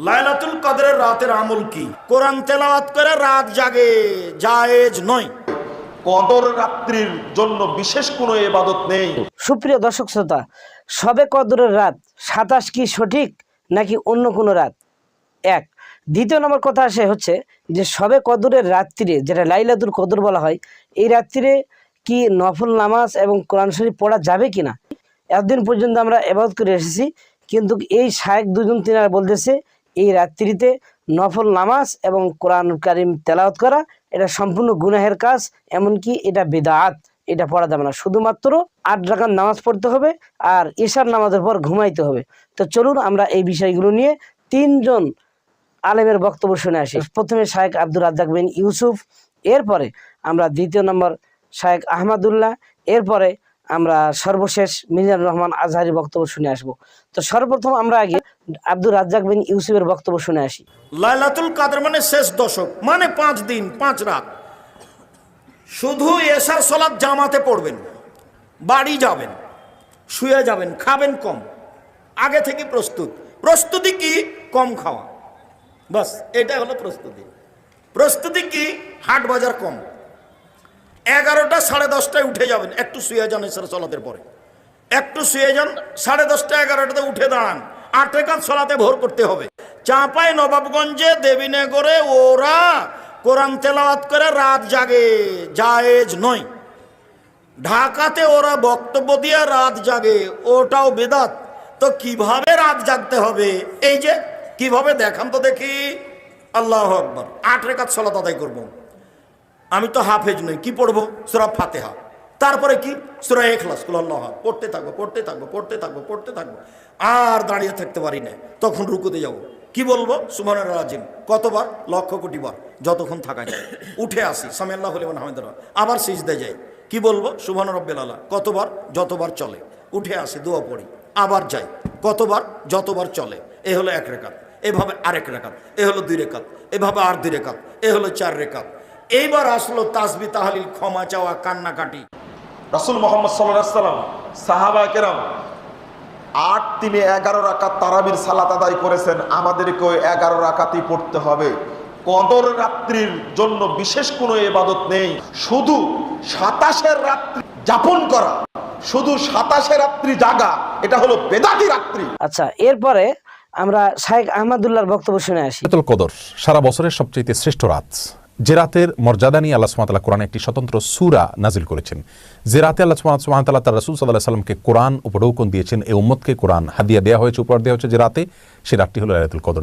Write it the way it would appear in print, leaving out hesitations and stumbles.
লাইলাতুল কদরের রাতের আমল কি? কোরআন তেলাওয়াত করে রাত জাগে, জায়েজ নয়। কদর রাত্রির জন্য বিশেষ কোনো ইবাদত নেই। সুপ্রিয় দর্শক শ্রোতা, শবে কদরের রাত 27 কি সঠিক নাকি অন্য কোনো রাত? এক। দ্বিতীয় নম্বর কথা আসে হচ্ছে যে শবে কদরের রাত্রিরে, যেটা লাইলাতুল কদর বলা হয়, এই রাত্রিরে কি নফল নামাজ এবং কোরআন শরীফ পড়া যাবে কিনা? এতদিন পর্যন্ত আমরা ইবাদত করে এসেছি, কিন্তু এই শায়েখ দুজন তিনারা বলতেছে এই রাত্রিতে নফল নামাজ এবং কোরআন কারিম তেলাওয়াত করা এটা সম্পূর্ণ গুনাহের কাজ, এমনকি এটা বিদআত, এটা পড়া যাবে না। শুধুমাত্র 8 রাকাত নামাজ পড়তে হবে আর ইশার নামাজের পর ঘুমাইতে হবে। তো চলুন আমরা এই বিষয়গুলো নিয়ে 3 জন আলেমের বক্তব্য শুনে আসি। প্রথমে শায়েখ আব্দুর রাজ্জাক বিন ইউসুফ, এরপরে আমরা দ্বিতীয় নম্বর শায়েখ আহমদুল্লাহ, এরপরে আমরা সর্বশেষ মিজানুর রহমান আজহারি বক্তব্য শুনে আসব। তো সর্বপ্রথম আমরা আগে আব্দুর রাজ্জাক বিন ইউসুফের বক্তব্য শুনে আসি। লাইলাতুল কদর মানে শেষ দশক, মানে 5 দিন 5 রাত। শুধু এশার সালাত জামাতে পড়বেন, বাড়ি যাবেন, শুয়ে যাবেন, খাবেন কম, আগে থেকে প্রস্তুতি কি? কম খাওয়া, বাস এটা হলো প্রস্তুতি। প্রস্তুতি কি? হাট বাজার কম। 11টা 10:30টায় উঠে যাবেন, একটু শুয়ে যান, এশার সালাতের পরে একটু শুয়ে যান, 10:30টা 11টাতে উঠে দাঁড়ান, 8 রাকাত সালাতে ভোর করতে হবে। চাঁপাই নবাবগঞ্জে দেবীনগরে ওরা কোরআন তেলাওয়াত করে রাত জাগে, জায়েজ নয়। ঢাকাতে ওরা বক্তব্য দিয়ে রাত জাগে, ওটাও বেদাত। তো কিভাবে রাত জাগতে হবে? এই যে কিভাবে দেখান তো দেখি। আল্লাহু আকবার, 8 রাকাত সালাত আদায় করব। আমি তো হাফেজ নই, কি পড়বো? সূরা ফাতিহা, তারপরে কি? সূরা ইখলাস, কুল আল্লাহু আহাদ, পড়তে থাকবো আর দাঁড়িয়ে থাকতে পারি না। তখন রুকুতে যাব, কি বলবো? সুবহানাল্লাহ আজিম কতবার? লক্ষ কোটি বার, যতক্ষণ থাকা যায়। উঠে আসি, সামি আল্লাহু লিমান হামিদাহ, আবার সিজদায় যাই, কি বলবো? সুবহান রাব্বিল আলা, কতবার? যতবার চলে। উঠে আসি, দোয়া পড়ি, আবার যাই, কতবার? যতবার চলে। এ হলো 1 রাকাত, এভাবে আরেক রাকাত, এ হলো 2 রাকাত, এভাবে আর 2 রাকাত, এ হলো 4 রাকাত। এইবার আসলো তাসবিহ তাহলিল, ক্ষমা চাওয়া, কান্নাকাটি। রাসূল মুহাম্মদ সাল্লাল্লাহু আলাইহি ওয়াসাল্লাম, সাহাবা কেরাম 8 3 11 রাকাত তারাবির সালাত আদায় করেছেন। আমাদেরকেও 11 রাকাতই পড়তে হবে। কদর রাত্রির জন্য বিশেষ কোনো ইবাদত নেই। শুধু 27 রাত্রি যাপন করা, শুধু 27 রাত্রি জাগা, এটা হলো বেদাতি রাত্রি। আচ্ছা, এরপরে আমরা শায়েখ আহমদুল্লাহর বক্তব্য শুনে আসি। লাইলাতুল কদর সারা বছরের সবচেয়ে শ্রেষ্ঠ রাত, যে রাতের মর্যাদা নিয়ে আল্লাহ সুবহানাহু ওয়া তাআলা কোরআনে একটি স্বতন্ত্র সূরা নাজিল করেছেন। যে রাতে আল্লাহ সুবহানাহু ওয়া তাআলা তার রাসূল সাল্লাল্লাহু আলাইহি ওয়াসাল্লামকে কোরআন উপঢৌকন দিয়েছেন, এই উম্মতকে কোরআন হাদিয়া দেওয়া হয়েছে, উপহার দেওয়া হয়েছে যে রাতে, সে রাতটি হলো লাইলাতুল কদর।